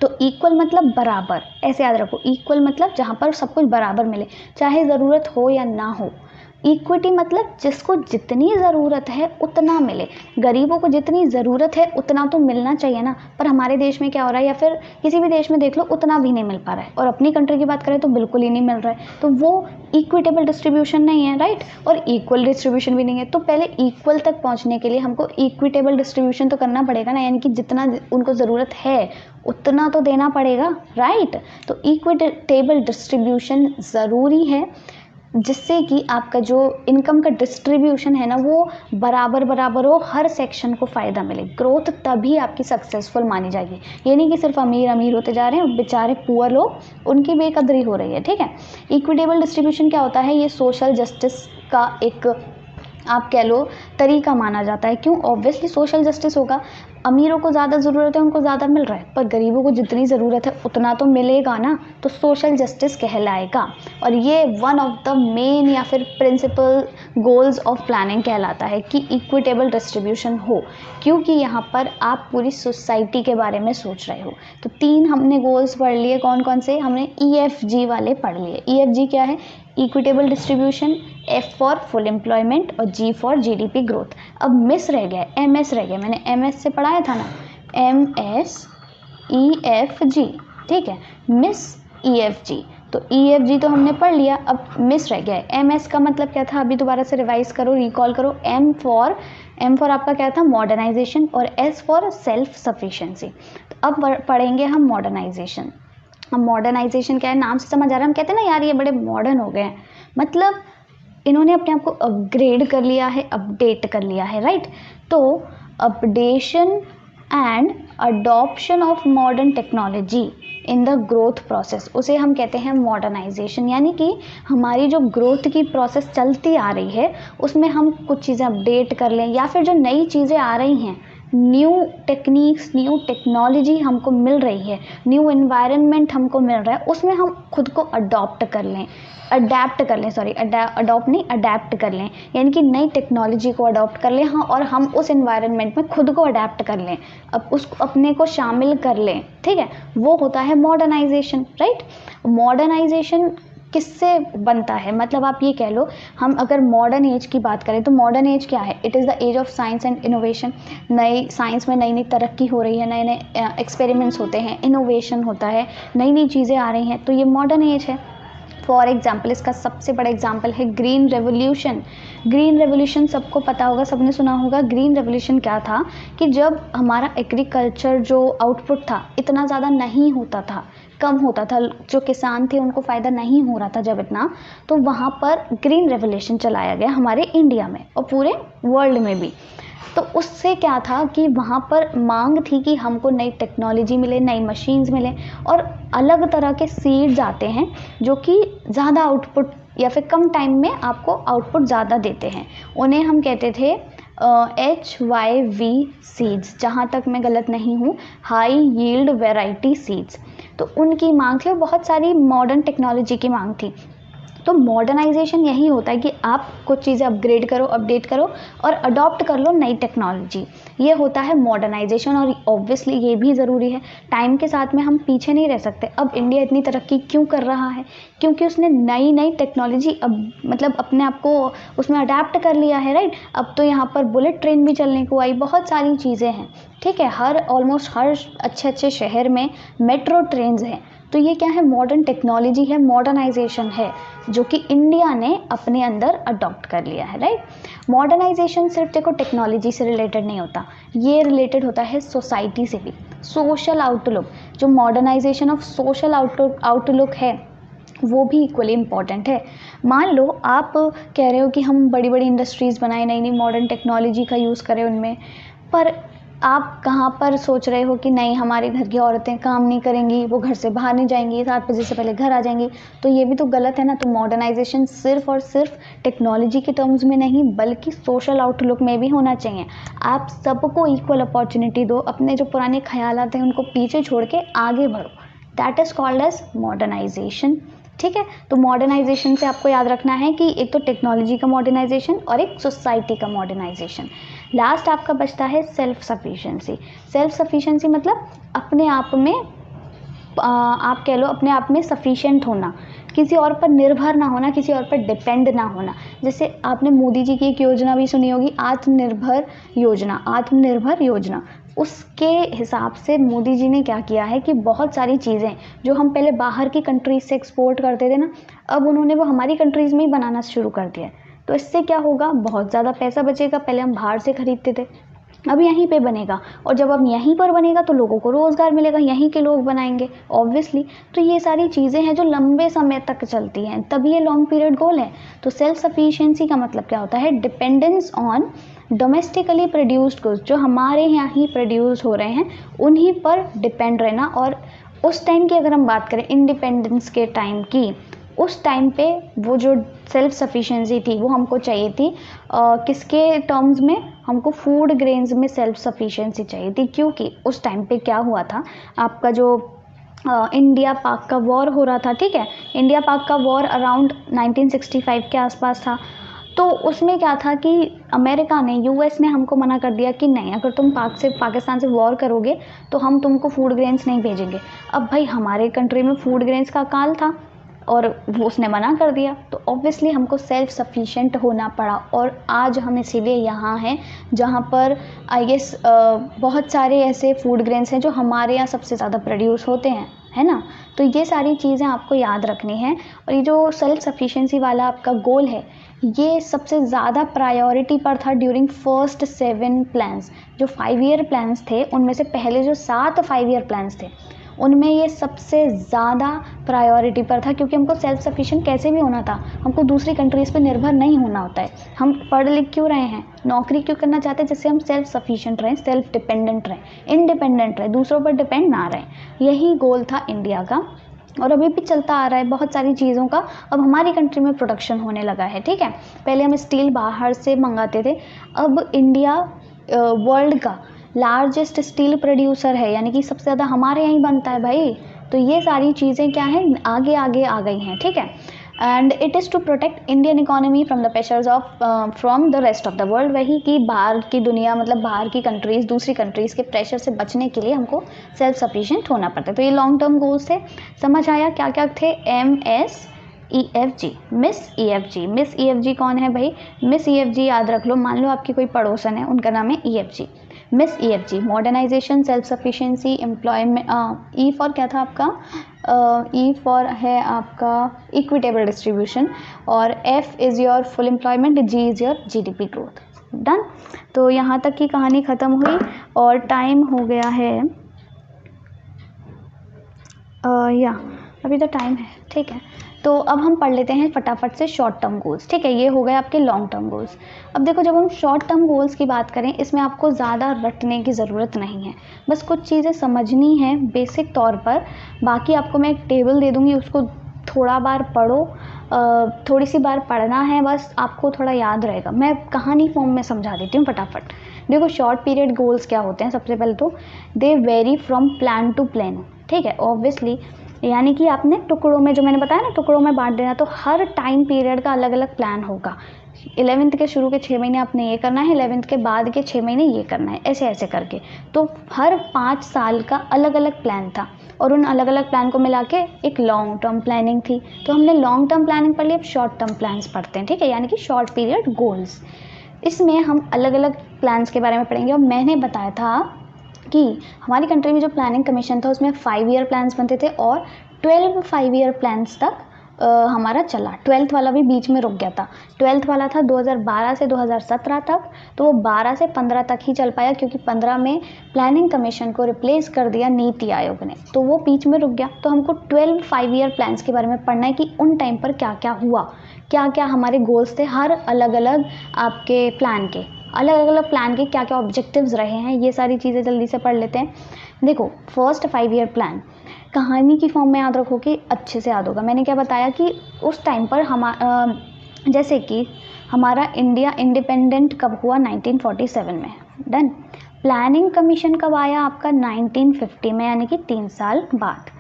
तो इक्वल मतलब बराबर, ऐसे याद रखो, इक्वल मतलब जहाँ पर सब कुछ बराबर मिले, चाहे ज़रूरत हो या ना हो। इक्विटी मतलब जिसको जितनी ज़रूरत है उतना मिले, गरीबों को जितनी ज़रूरत है उतना तो मिलना चाहिए ना। पर हमारे देश में क्या हो रहा है, या फिर किसी भी देश में देख लो, उतना भी नहीं मिल पा रहा है, और अपनी कंट्री की बात करें तो बिल्कुल ही नहीं मिल रहा है। तो वो इक्विटेबल डिस्ट्रीब्यूशन नहीं है, राइट, और इक्वल डिस्ट्रीब्यूशन भी नहीं है। तो पहले इक्वल तक पहुँचने के लिए हमको इक्विटेबल डिस्ट्रीब्यूशन तो करना पड़ेगा ना, यानी कि जितना उनको ज़रूरत है उतना तो देना पड़ेगा, राइट। तो इक्विटेबल डिस्ट्रीब्यूशन ज़रूरी है, जिससे कि आपका जो इनकम का डिस्ट्रीब्यूशन है ना, वो बराबर बराबर हो, हर सेक्शन को फ़ायदा मिले। ग्रोथ तभी आपकी सक्सेसफुल मानी जाएगी। ये नहीं कि सिर्फ अमीर अमीर होते जा रहे हैं, बेचारे पुअर लोग, उनकी बेकदरी हो रही है, ठीक है। इक्विटेबल डिस्ट्रीब्यूशन क्या होता है, ये सोशल जस्टिस का एक, आप कह लो, तरीका माना जाता है। क्यों? ऑब्वियसली सोशल जस्टिस होगा, अमीरों को ज़्यादा ज़रूरत है, उनको ज़्यादा मिल रहा है, पर गरीबों को जितनी ज़रूरत है उतना तो मिलेगा ना, तो सोशल जस्टिस कहलाएगा। और ये वन ऑफ द मेन या फिर प्रिंसिपल गोल्स ऑफ प्लानिंग कहलाता है कि इक्विटेबल डिस्ट्रीब्यूशन हो, क्योंकि यहाँ पर आप पूरी सोसाइटी के बारे में सोच रहे हो। तो 3 हमने गोल्स पढ़ लिए, कौन कौन से, हमने EFG वाले पढ़ लिए। EFG क्या है? Equitable distribution, F for full employment और G फॉर GDP ग्रोथ। अब मिस रह गया, MS रह गया, मैंने MS से पढ़ाया था ना, MSEFG, ठीक है, मिस EFG। तो EFG तो हमने पढ़ लिया, अब मिस रह गया है। MS का मतलब क्या था, अभी दोबारा से रिवाइज करो, रिकॉल करो। M फॉर आपका क्या था, मॉडर्नाइजेशन, और S फॉर सेल्फ सफिशिएंसी। तो अब पढ़ेंगे हम मॉडर्नाइजेशन। अब मॉडर्नाइजेशन क्या है, नाम से समझ आ रहा है, हम कहते हैं ना यार ये बड़े मॉडर्न हो गए हैं, मतलब इन्होंने अपने आप को अपग्रेड कर लिया है, अपडेट कर लिया है, राइट। तो updation and adoption of modern technology in the growth process, उसे हम कहते हैं मॉडर्नाइजेशन। यानी कि हमारी जो ग्रोथ की प्रोसेस चलती आ रही है उसमें हम कुछ चीज़ें अपडेट कर लें, या फिर जो नई चीज़ें आ रही हैं, न्यू टेक्निक्स, न्यू टेक्नोलॉजी हमको मिल रही है, न्यू एनवायरनमेंट हमको मिल रहा है, उसमें हम खुद को अडॉप्ट कर लें, अडॉप्ट नहीं, अडेप्ट कर लें, यानी कि नई टेक्नोलॉजी को अडॉप्ट कर लें, हाँ, और हम उस एनवायरनमेंट में खुद को अडेप्ट कर लें, अब उस अपने को शामिल कर लें, ठीक है, वो होता है मॉडर्नाइजेशन, राइट। मॉडर्नाइजेशन किससे बनता है, मतलब आप ये कह लो, हम अगर मॉडर्न एज की बात करें तो मॉडर्न एज क्या है, it is the age of science and innovation. नई साइंस में नई नई तरक्की हो रही है, नए नए एक्सपेरिमेंट्स होते हैं, इनोवेशन होता है, नई नई चीज़ें आ रही हैं, तो ये मॉडर्न एज है। फॉर एग्जाम्पल, इसका सबसे बड़ा एग्जाम्पल है ग्रीन रेवोल्यूशन। ग्रीन रेवोल्यूशन सबको पता होगा, सबने सुना होगा। ग्रीन रेवोल्यूशन क्या था कि जब हमारा एग्रीकल्चर जो आउटपुट था इतना ज़्यादा नहीं होता था, कम होता था, जो किसान थे उनको फ़ायदा नहीं हो रहा था जब इतना, तो वहाँ पर ग्रीन रेवोल्यूशन चलाया गया हमारे इंडिया में और पूरे वर्ल्ड में भी। तो उससे क्या था कि वहाँ पर मांग थी कि हमको नई टेक्नोलॉजी मिले, नई मशीन्स मिले, और अलग तरह के सीड्स आते हैं जो कि ज़्यादा आउटपुट या फिर कम टाइम में आपको आउटपुट ज़्यादा देते हैं। उन्हें हम कहते थे HYV सीड्स, जहाँ तक मैं गलत नहीं हूँ, हाई यील्ड वैरायटी सीड्स। तो उनकी मांग थी और बहुत सारी मॉडर्न टेक्नोलॉजी की मांग थी। तो मॉडर्नाइजेशन यही होता है कि आप कुछ चीज़ें अपग्रेड करो, अपडेट करो और अडॉप्ट कर लो नई टेक्नोलॉजी, ये होता है मॉडर्नाइजेशन। और ऑब्वियसली ये भी ज़रूरी है, टाइम के साथ में हम पीछे नहीं रह सकते। अब इंडिया इतनी तरक्की क्यों कर रहा है, क्योंकि उसने नई नई टेक्नोलॉजी अब मतलब अपने आप को उसमें अडेप्ट कर लिया है, राइट। अब तो यहाँ पर बुलेट ट्रेन भी चलने को आई, बहुत सारी चीज़ें हैं, ठीक है, ऑलमोस्ट हर अच्छे अच्छे शहर में मेट्रो ट्रेन्स हैं। तो ये क्या है, मॉडर्न टेक्नोलॉजी है, मॉडर्नाइजेशन है, जो कि इंडिया ने अपने अंदर अडॉप्ट कर लिया है, राइट। मॉडर्नाइजेशन सिर्फ देखो टेक्नोलॉजी से रिलेटेड नहीं होता, ये रिलेटेड होता है सोसाइटी से भी, सोशल आउटलुक। जो मॉडर्नाइजेशन ऑफ सोशल आउटलुक है वो भी इक्वली इम्पॉर्टेंट है। मान लो आप कह रहे हो कि हम बड़ी बड़ी इंडस्ट्रीज़ बनाएं, नई नई मॉडर्न टेक्नोलॉजी का यूज़ करें उनमें, पर आप कहाँ पर सोच रहे हो कि नहीं, हमारे घर की औरतें काम नहीं करेंगी, वो घर से बाहर नहीं जाएंगी, 7 बजे से पहले घर आ जाएंगी, तो ये भी तो गलत है ना। तो मॉडर्नाइजेशन सिर्फ और सिर्फ टेक्नोलॉजी के टर्म्स में नहीं बल्कि सोशल आउटलुक में भी होना चाहिए। आप सबको इक्वल अपॉर्चुनिटी दो, अपने जो पुराने ख्यालात हैं उनको पीछे छोड़ के आगे बढ़ो, that is called age modernisation, ठीक है। तो मॉडर्नाइजेशन से आपको याद रखना है कि एक तो टेक्नोलॉजी का मॉडर्नाइजेशन और एक सोसाइटी का मॉडर्नाइजेशन। लास्ट आपका बचता है सेल्फ सफिशिएंसी। सेल्फ सफिशिएंसी मतलब अपने आप में आप कह लो अपने आप में सफिशिएंट होना, किसी और पर निर्भर ना होना, किसी और पर डिपेंड ना होना। जैसे आपने मोदी जी की एक योजना भी सुनी होगी, आत्मनिर्भर योजना, आत्मनिर्भर योजना। उसके हिसाब से मोदी जी ने क्या किया है कि बहुत सारी चीज़ें जो हम पहले बाहर की कंट्रीज से एक्सपोर्ट करते थे ना, अब उन्होंने वो हमारी कंट्रीज़ में ही बनाना शुरू कर दिया है। तो इससे क्या होगा, बहुत ज़्यादा पैसा बचेगा। पहले हम बाहर से खरीदते थे, अब यहीं पे बनेगा, और जब अब यहीं पर बनेगा तो लोगों को रोज़गार मिलेगा, यहीं के लोग बनाएंगे ऑब्वियसली। तो ये सारी चीज़ें हैं जो लंबे समय तक चलती हैं, तभी ये लॉन्ग पीरियड गोल है। तो सेल्फ सफिशिएंसी का मतलब क्या होता है, dependence on domestically produced goods, जो हमारे यहाँ ही प्रोड्यूस हो रहे हैं उन्हीं पर डिपेंड रहना। और उस टाइम की अगर हम बात करें, इंडिपेंडेंस के टाइम की, उस टाइम पे वो जो सेल्फ सफिशिएंसी थी वो हमको चाहिए थी किसके टर्म्स में, हमको फूड ग्रेन्स में सेल्फ सफिशिएंसी चाहिए थी। क्योंकि उस टाइम पे क्या हुआ था, आपका जो इंडिया पाक का वॉर हो रहा था, ठीक है, इंडिया पाक का वॉर अराउंड 1965 के आसपास था। तो उसमें क्या था कि अमेरिका ने, यूएस ने हमको मना कर दिया कि नहीं, अगर तुम पाकिस्तान से वॉर करोगे तो हम तुमको फूड ग्रेन्स नहीं भेजेंगे। अब भाई हमारे कंट्री में फूड ग्रेन्स का अकाल था और वो उसने मना कर दिया, तो ऑब्वियसली हमको सेल्फ सफिशिएंट होना पड़ा। और आज हम इसीलिए यहाँ हैं जहाँ पर आई गेस बहुत सारे ऐसे फूड ग्रेन्स हैं जो हमारे यहाँ सबसे ज़्यादा प्रोड्यूस होते हैं, है ना। तो ये सारी चीज़ें आपको याद रखनी है। और ये जो सेल्फ सफिशिएंसी वाला आपका गोल है, ये सबसे ज़्यादा प्रायोरिटी पर था ड्यूरिंग फर्स्ट 7 प्लान्स। जो 5 ईयर प्लान्स थे उनमें से पहले जो 7 5 ईयर प्लान्स थे उनमें ये सबसे ज़्यादा प्रायोरिटी पर था, क्योंकि हमको सेल्फ सफिशिएंट कैसे भी होना था, हमको दूसरी कंट्रीज़ पे निर्भर नहीं होना होता है। हम पढ़ लिख क्यों रहे हैं, नौकरी क्यों करना चाहते हैं, जिससे हम सेल्फ सफिशिएंट रहें, सेल्फ डिपेंडेंट रहें, इंडिपेंडेंट रहें, दूसरों पर डिपेंड ना रहें। यही गोल था इंडिया का, और अभी भी चलता आ रहा है। बहुत सारी चीज़ों का अब हमारी कंट्री में प्रोडक्शन होने लगा है, ठीक है। पहले हम स्टील बाहर से मंगाते थे, अब इंडिया वर्ल्ड का लार्जेस्ट स्टील प्रोड्यूसर है, यानी कि सबसे ज़्यादा हमारे यहाँ ही बनता है भाई। तो ये सारी चीज़ें क्या हैं, आगे आगे आ गई हैं, ठीक है। And it is to protect Indian economy from the pressures of from the rest of the world. वही कि बाहर की दुनिया, मतलब बाहर की कंट्रीज़, दूसरी कंट्रीज़ के प्रेशर से बचने के लिए हमको सेल्फ सफिशिएंट होना पड़ता है। तो ये लॉन्ग टर्म गोल्स थे। समझ आया क्या क्या थे? MSEFG, Miss EFG। Miss EFG कौन है भाई? मिस EFG याद रख लो, मान लो आपकी कोई पड़ोसन है, उनका नाम है EFG। Miss EFG modernisation, self sufficiency, employment. E for क्या था आपका? E फॉर है आपका इक्विटेबल डिस्ट्रीब्यूशन, और F is your full employment, G is your GDP growth. Done. तो यहाँ तक की कहानी ख़त्म हुई और टाइम हो गया है अभी तो टाइम है, ठीक है। तो अब हम पढ़ लेते हैं फटाफट से शॉर्ट टर्म गोल्स, ठीक है। ये हो गए आपके लॉन्ग टर्म गोल्स। अब देखो, जब हम शॉर्ट टर्म गोल्स की बात करें, इसमें आपको ज़्यादा रटने की ज़रूरत नहीं है, बस कुछ चीज़ें समझनी है बेसिक तौर पर। बाकी आपको मैं एक टेबल दे दूँगी, उसको थोड़ा बार पढ़ो, थोड़ी सी बार पढ़ना है, बस आपको थोड़ा याद रहेगा। मैं कहानी फॉर्म में समझा देती हूँ फटाफट। देखो, शॉर्ट पीरियड गोल्स क्या होते हैं? सबसे पहले तो they vary from plan to plan, ठीक है, ऑब्वियसली। यानी कि आपने टुकड़ों में, जो मैंने बताया ना, टुकड़ों में बांट देना, तो हर टाइम पीरियड का अलग अलग प्लान होगा। 11th के शुरू के 6 महीने आपने ये करना है, 11th के बाद के 6 महीने ये करना है, ऐसे ऐसे करके। तो हर 5 साल का अलग अलग प्लान था, और उन अलग अलग प्लान को मिला के एक लॉन्ग टर्म प्लानिंग थी। तो हमने लॉन्ग टर्म प्लानिंग पढ़ ली, अब शॉर्ट टर्म प्लान्स पढ़ते हैं, ठीक है, यानी कि शॉर्ट पीरियड गोल्स। इसमें हम अलग अलग प्लान्स के बारे में पढ़ेंगे। और मैंने बताया था कि हमारी कंट्री में जो प्लानिंग कमीशन था, उसमें 5 ईयर प्लान्स बनते थे, और 12 5 ईयर प्लान्स तक हमारा चला। 12th वाला भी बीच में रुक गया था। 12th वाला था 2012 से 2017 तक, तो वो 12 से 15 तक ही चल पाया, क्योंकि 15 में प्लानिंग कमीशन को रिप्लेस कर दिया नीति आयोग ने, तो वो बीच में रुक गया। तो हमको 12 5 ईयर प्लान्स के बारे में पढ़ना है कि उन टाइम पर क्या क्या हुआ, क्या क्या हमारे गोल्स थे, हर अलग अलग आपके प्लान के, अलग अलग प्लान के क्या क्या ऑब्जेक्टिव्स रहे हैं, ये सारी चीज़ें जल्दी से पढ़ लेते हैं। देखो, फर्स्ट 5 ईयर प्लान कहानी की फॉर्म में याद रखो कि अच्छे से याद होगा। मैंने क्या बताया कि उस टाइम पर जैसे कि हमारा इंडिया इंडिपेंडेंट कब हुआ? 1947 में। डन। प्लानिंग कमीशन कब आया आपका? 1950 में, यानी कि 3 साल बाद।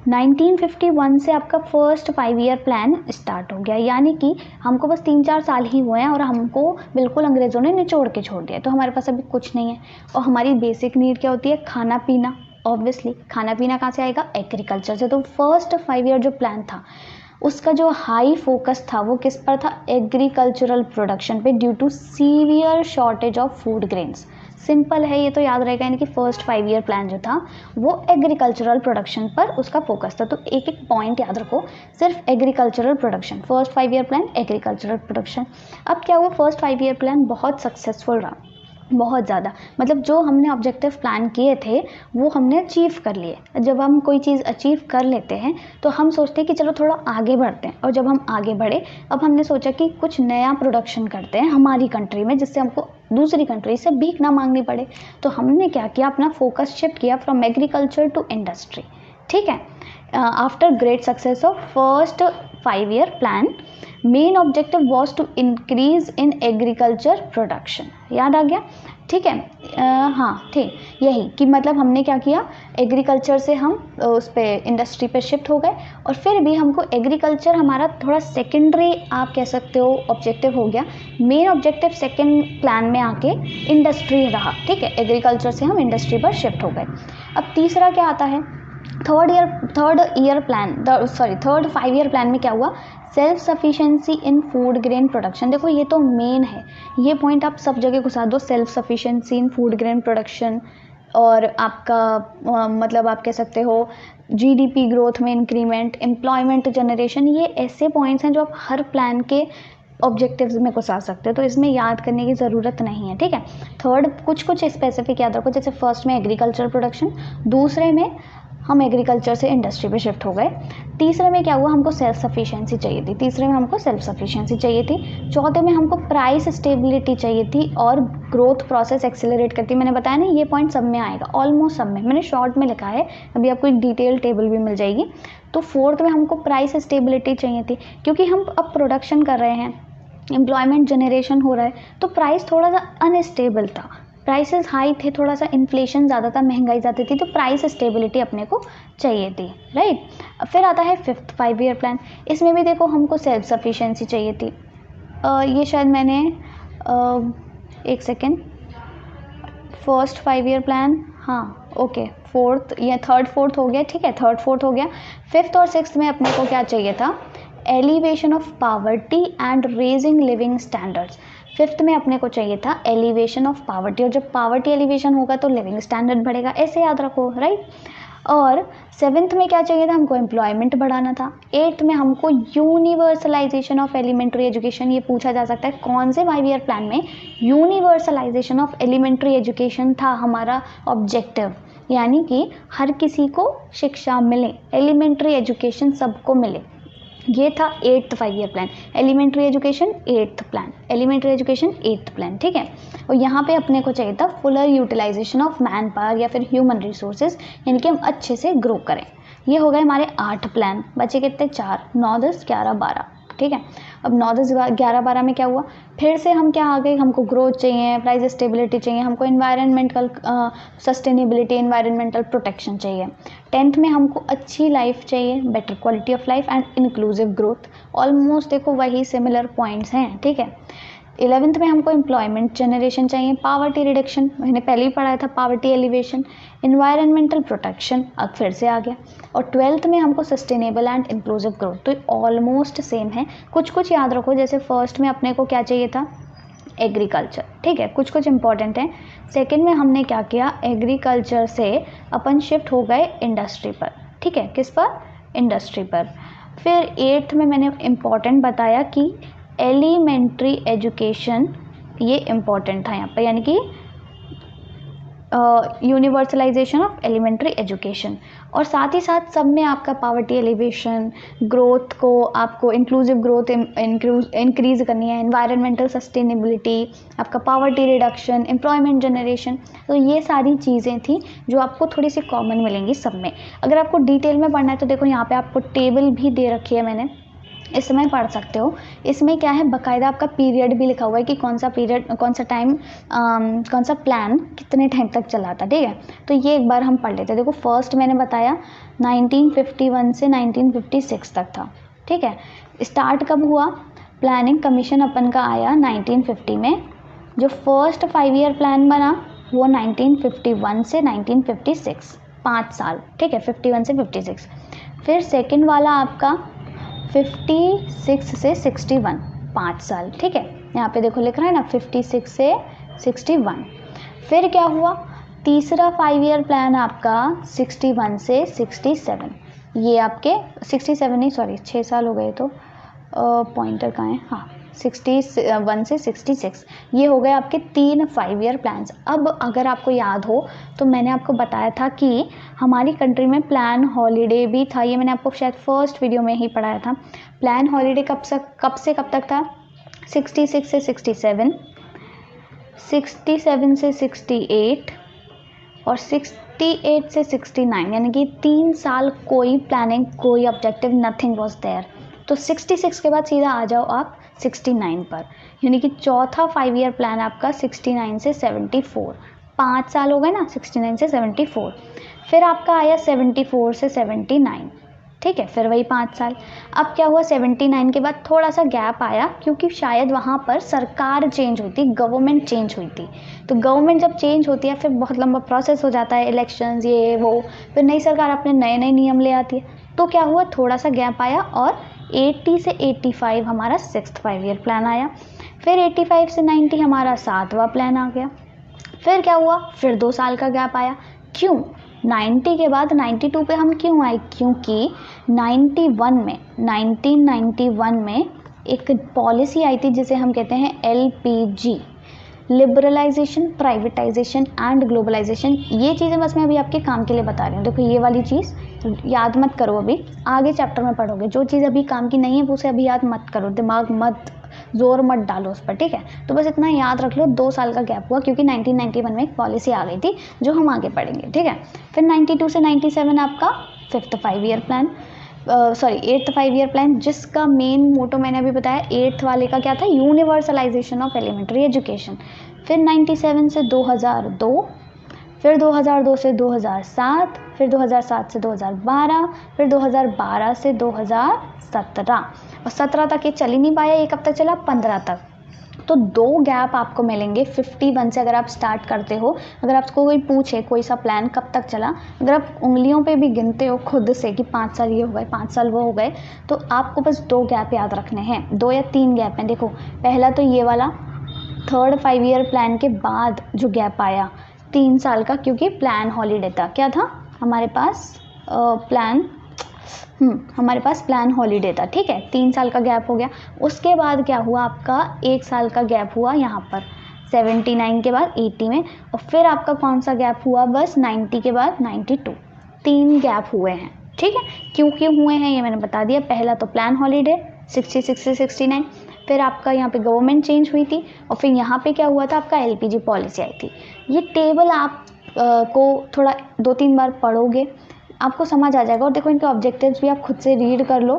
1951 से आपका फर्स्ट 5 ईयर प्लान स्टार्ट हो गया, यानी कि हमको बस 3-4 साल ही हुए हैं, और हमको बिल्कुल अंग्रेज़ों ने निचोड़ के छोड़ दिया। तो हमारे पास अभी कुछ नहीं है, और हमारी बेसिक नीड क्या होती है? खाना पीना। ऑब्वियसली खाना पीना कहाँ से आएगा? एग्रीकल्चर से। तो फर्स्ट 5 ईयर जो प्लान था, उसका जो हाई फोकस था वो किस पर था? एग्रीकल्चरल प्रोडक्शन पे, due to severe shortage of food grains. Simple है, ये तो याद रहेगा, यानी कि फर्स्ट 5 ईयर प्लान जो था वो एग्रीकल्चरल प्रोडक्शन पर उसका फोकस था। तो एक एक पॉइंट याद रखो, सिर्फ agricultural production, first 5 year plan agricultural production. अब क्या हुआ? फर्स्ट 5 ईयर प्लान बहुत सक्सेसफुल रहा, बहुत ज़्यादा। मतलब जो हमने ऑब्जेक्टिव प्लान किए थे वो हमने अचीव कर लिए। जब हम कोई चीज़ अचीव कर लेते हैं तो हम सोचते हैं कि चलो थोड़ा आगे बढ़ते हैं, और जब हम आगे बढ़े, अब हमने सोचा कि कुछ नया प्रोडक्शन करते हैं हमारी कंट्री में, जिससे हमको दूसरी कंट्री से भीख ना मांगनी पड़े। तो हमने क्या किया? अपना फोकस शिफ्ट किया फ्रॉम एग्रीकल्चर टू इंडस्ट्री, ठीक है। After great success of first 5 year plan, main objective was to increase in agriculture production. याद आ गया? ठीक है। हाँ ठीक, यही कि मतलब हमने क्या किया, एग्रीकल्चर से हम उस पे इंडस्ट्री पे शिफ्ट हो गए, और फिर भी हमको एग्रीकल्चर हमारा थोड़ा सेकेंडरी आप कह सकते हो ऑब्जेक्टिव हो गया। मेन ऑब्जेक्टिव सेकेंड प्लान में आके इंडस्ट्री रहा, ठीक है। एग्रीकल्चर से हम इंडस्ट्री पर शिफ्ट हो गए। अब तीसरा क्या आता है? थर्ड 5 ईयर प्लान में क्या हुआ? सेल्फ सफिशिएंसी इन फूड ग्रेन प्रोडक्शन। देखो ये तो मेन है, ये पॉइंट आप सब जगह घुसा दो, सेल्फ सफिशिएंसी इन फूड ग्रेन प्रोडक्शन। और आपका मतलब आप कह सकते हो जीडीपी ग्रोथ में इंक्रीमेंट, एम्प्लॉयमेंट जनरेशन, ये ऐसे पॉइंट्स हैं जो आप हर प्लान के ऑब्जेक्टिव्स में घुसा सकते हो, तो इसमें याद करने की ज़रूरत नहीं है, ठीक है। थर्ड कुछ स्पेसिफिक याद रखो, जैसे फर्स्ट में एग्रीकल्चर प्रोडक्शन, दूसरे में हम एग्रीकल्चर से इंडस्ट्री पे शिफ्ट हो गए। तीसरे में क्या हुआ, हमको सेल्फ सफिशिएंसी चाहिए थी। तीसरे में हमको सेल्फ सफिशिएंसी चाहिए थी। चौथे में हमको प्राइस स्टेबिलिटी चाहिए थी और ग्रोथ प्रोसेस एक्सेलरेट करती। मैंने बताया ना ये पॉइंट सब में आएगा, ऑलमोस्ट सब में। मैंने शॉर्ट में लिखा है, अभी आपको एक डिटेल टेबल भी मिल जाएगी। तो फोर्थ में हमको प्राइस स्टेबिलिटी चाहिए थी, क्योंकि हम अब प्रोडक्शन कर रहे हैं, एम्प्लॉयमेंट जनरेशन हो रहा है, तो प्राइस थोड़ा सा अनस्टेबल था, प्राइसेस हाई थे, थोड़ा सा इन्फ्लेशन ज़्यादा था, महंगाई ज़्यादा थी, तो प्राइस स्टेबिलिटी अपने को चाहिए थी, राइट। फिर आता है 5th 5 ईयर प्लान। इसमें भी देखो हमको सेल्फ सफिशिएंसी चाहिए थी। ये शायद मैंने एक सेकेंड, फर्स्ट 5 ईयर प्लान, हाँ ओके, फोर्थ या थर्ड फोर्थ हो गया, ठीक है, थर्ड फोर्थ हो गया। 5th और 6th में अपने को क्या चाहिए था, elevation of poverty and raising living standards. 5th में अपने को चाहिए था एलिवेशन ऑफ पावर्टी, और जब पावर्टी एलिवेशन होगा तो लिविंग स्टैंडर्ड बढ़ेगा, ऐसे याद रखो, राइट। और 7th में क्या चाहिए था, हमको एम्प्लॉयमेंट बढ़ाना था। 8th में हमको यूनिवर्सलाइजेशन ऑफ एलिमेंट्री एजुकेशन, ये पूछा जा सकता है कौन से 5 ईयर प्लान में यूनिवर्सलाइजेशन ऑफ एलिमेंट्री एजुकेशन था हमारा ऑब्जेक्टिव, यानी कि हर किसी को शिक्षा मिले, एलिमेंट्री एजुकेशन सबको मिले। ये था 8th 5 year plan, elementary education 8th plan, elementary education 8th plan, ठीक है। और यहाँ पे अपने को चाहिए था fuller utilisation of manpower या फिर ह्यूमन रिसोर्सेज, यानी कि हम अच्छे से ग्रो करें। ये हो गए हमारे 8 प्लान, बचे कितने, 4, 9, 10, 11, 12, ठीक है। अब 9, 10, 11, 12 में क्या हुआ, फिर से हम क्या आ गए, हमको ग्रोथ चाहिए, प्राइस स्टेबिलिटी चाहिए, हमको इन्वायरमेंटल सस्टेनेबिलिटी, इन्वायरमेंटल प्रोटेक्शन चाहिए। 10th में हमको अच्छी लाइफ चाहिए, better quality of life and inclusive growth. Almost देखो वही सिमिलर पॉइंट्स हैं, ठीक है। 11th में हमको एम्प्लॉयमेंट जनरेशन चाहिए, पावर्टी रिडक्शन, मैंने पहले ही पढ़ाया था, पावर्टी एलिवेशन, इन्वायरमेंटल प्रोटेक्शन, अब फिर से आ गया। और 12th में हमको सस्टेनेबल एंड इंक्लूसिव ग्रोथ, तो ऑलमोस्ट सेम है। कुछ कुछ याद रखो, जैसे फर्स्ट में अपने को क्या चाहिए था, एग्रीकल्चर, ठीक है, कुछ कुछ इंपॉर्टेंट है। सेकंड में हमने क्या किया, एग्रीकल्चर से अपन शिफ्ट हो गए इंडस्ट्री पर, ठीक है, किस पर, इंडस्ट्री पर। फिर 8th में मैंने इम्पॉर्टेंट बताया कि एलिमेंट्री एजुकेशन, ये इम्पॉर्टेंट था यहाँ पर, यानी कि यूनिवर्सलाइजेशन ऑफ एलिमेंट्री एजुकेशन। और साथ ही साथ सब में आपका पावर्टी एलिवेशन, ग्रोथ को आपको इंक्लूसिव ग्रोथ इंक्रीज करनी है, एनवायरमेंटल सस्टेनेबिलिटी, आपका पावर्टी रिडक्शन, एम्प्लॉयमेंट जनरेशन, तो ये सारी चीज़ें थी जो आपको थोड़ी सी कॉमन मिलेंगी सब में। अगर आपको डिटेल में पढ़ना है तो देखो यहाँ पे आपको टेबल भी दे रखी है मैंने, इसमें पढ़ सकते हो। इसमें क्या है, बाकायदा आपका पीरियड भी लिखा हुआ है कि कौन सा पीरियड, कौन सा टाइम, कौन सा प्लान कितने टाइम तक चला था, ठीक है। तो ये एक बार हम पढ़ लेते हैं। देखो फर्स्ट मैंने बताया 1951 से 1956 तक था, ठीक है। स्टार्ट कब हुआ, प्लानिंग कमीशन अपन का आया 1950 में। जो फर्स्ट 5 ईयर प्लान बना वो 1951 से 1956, 5 साल, ठीक है, 51 से 56। फिर सेकेंड वाला आपका 56 से 61, 5 साल, ठीक है, यहाँ पे देखो लिख रहा है ना 56 से 61। फिर क्या हुआ, तीसरा 5 ईयर प्लान आपका 61 से 67, ये आपके 67 नहीं, सॉरी 6 साल हो गए, तो पॉइंटर कहाँ है, हाँ 61 से 66, ये हो गए आपके 3 5 ईयर प्लान्स। अब अगर आपको याद हो तो मैंने आपको बताया था कि हमारी कंट्री में प्लान हॉलीडे भी था, ये मैंने आपको शायद फर्स्ट वीडियो में ही पढ़ाया था। प्लान हॉलीडे कब से कब तक था, 66 से 67, 67 से 68 और 68 से 69, यानी कि 3 साल कोई प्लानिंग, कोई ऑब्जेक्टिव, नथिंग वॉज देयर। तो 66 के बाद सीधा आ जाओ आप 69 पर, यानी कि चौथा 5 ईयर प्लान आपका 69 से 74, 5 साल हो गए ना, 69 से 74। फिर आपका आया 74 से 79, ठीक है, फिर वही 5 साल। अब क्या हुआ, 79 के बाद थोड़ा सा गैप आया, क्योंकि शायद वहाँ पर सरकार चेंज हुई थी, गवर्नमेंट चेंज हुई थी। तो गवर्नमेंट जब चेंज होती है फिर बहुत लंबा प्रोसेस हो जाता है, इलेक्शंस ये वो, फिर नई सरकार अपने नए नए नियम ले आती है। तो क्या हुआ, थोड़ा सा गैप आया और 80 से 85 हमारा 6th 5 ईयर प्लान आया। फिर 85 से 90 हमारा 7वां प्लान आ गया। फिर क्या हुआ, फिर 2 साल का गैप आया। क्यों, 90 के बाद 92 पे हम क्यों आए, क्योंकि 1991 में एक पॉलिसी आई थी जिसे हम कहते हैं LPG, liberalisation, privatisation and globalisation. ये चीज़ें बस मैं अभी आपके काम के लिए बता रही हूँ। देखो ये वाली चीज़ याद मत करो, अभी आगे चैप्टर में पढ़ोगे। जो चीज़ अभी काम की नहीं है वो उसे अभी याद मत करो, दिमाग मत जोर मत डालो उस पर, ठीक है। तो बस इतना याद रख लो, 2 साल का गैप हुआ क्योंकि 1991 में एक पॉलिसी आ गई थी जो हम आगे पढ़ेंगे, ठीक है। फिर 92 से 97 आपका 5th 5 year plan, 8th 5 year plan, जिसका मेन मोटो मैंने अभी बताया 8th वाले का क्या था, यूनिवर्सलाइजेशन ऑफ एलिमेंट्री एजुकेशन। फिर 97 से 2002, फिर 2002 से 2007, फिर 2007 से 2012, फिर 2012 से 2017, और 17 तक ये चल ही नहीं पाया, ये कब तक चला, 15 तक। तो 2 गैप आपको मिलेंगे 51 से अगर आप स्टार्ट करते हो। अगर आपको कोई पूछे कोई सा प्लान कब तक चला, अगर आप उंगलियों पे भी गिनते हो खुद से कि 5 साल ये हो गए, 5 साल वो हो गए, तो आपको बस 2 गैप याद रखने हैं, 2 या 3 गैप हैं। देखो पहला तो ये वाला 3rd 5 ईयर प्लान के बाद जो गैप आया 3 साल का, क्योंकि प्लान हॉलीडे था। क्या था हमारे पास हमारे पास प्लान हॉलीडे था, ठीक है। 3 साल का गैप हो गया। उसके बाद क्या हुआ, आपका 1 साल का गैप हुआ यहाँ पर 79 के बाद 80 में, और फिर आपका कौन सा गैप हुआ, बस 90 के बाद 92। 3 गैप हुए हैं, ठीक है। क्यों क्यों हुए हैं ये मैंने बता दिया। पहला तो प्लान हॉलीडे 66 से 69, फिर आपका यहाँ पे गवर्नमेंट चेंज हुई थी, और फिर यहाँ पे क्या हुआ था, आपका LPG पॉलिसी आई थी। ये टेबल आप को थोड़ा 2-3 बार पढ़ोगे आपको समझ आ जाएगा। और देखो इनके ऑब्जेक्टिव्स भी आप खुद से रीड कर लो,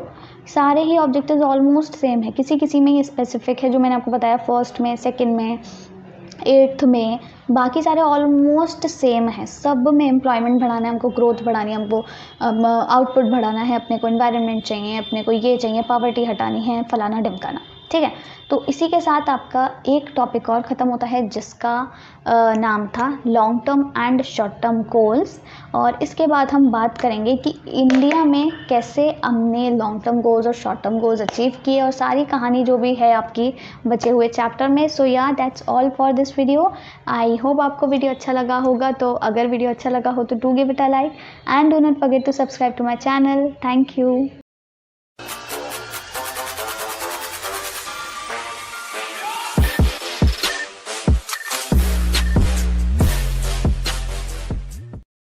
सारे ही ऑब्जेक्टिव्स ऑलमोस्ट सेम है, किसी किसी में ही स्पेसिफिक है जो मैंने आपको बताया 1st में, 2nd में, 8th में, बाकी सारे ऑलमोस्ट सेम है। सब में एम्प्लॉयमेंट बढ़ाना है हमको, ग्रोथ बढ़ानी है हमको, आउटपुट बढ़ाना है अपने को, एनवायरनमेंट चाहिए अपने को, ये चाहिए, पॉवर्टी हटानी है, फलाना ढिमकाना, ठीक है। तो इसी के साथ आपका एक टॉपिक और ख़त्म होता है जिसका नाम था long term and short term goals. और इसके बाद हम बात करेंगे कि इंडिया में कैसे हमने लॉन्ग टर्म गोल्स और शॉर्ट टर्म गोल्स अचीव किए, और सारी कहानी जो भी है आपकी बचे हुए चैप्टर में। सो या that's all for this video. I hope आपको वीडियो अच्छा लगा होगा। तो अगर वीडियो अच्छा लगा हो तो do give it a like and do not forget to subscribe to my channel. Thank you.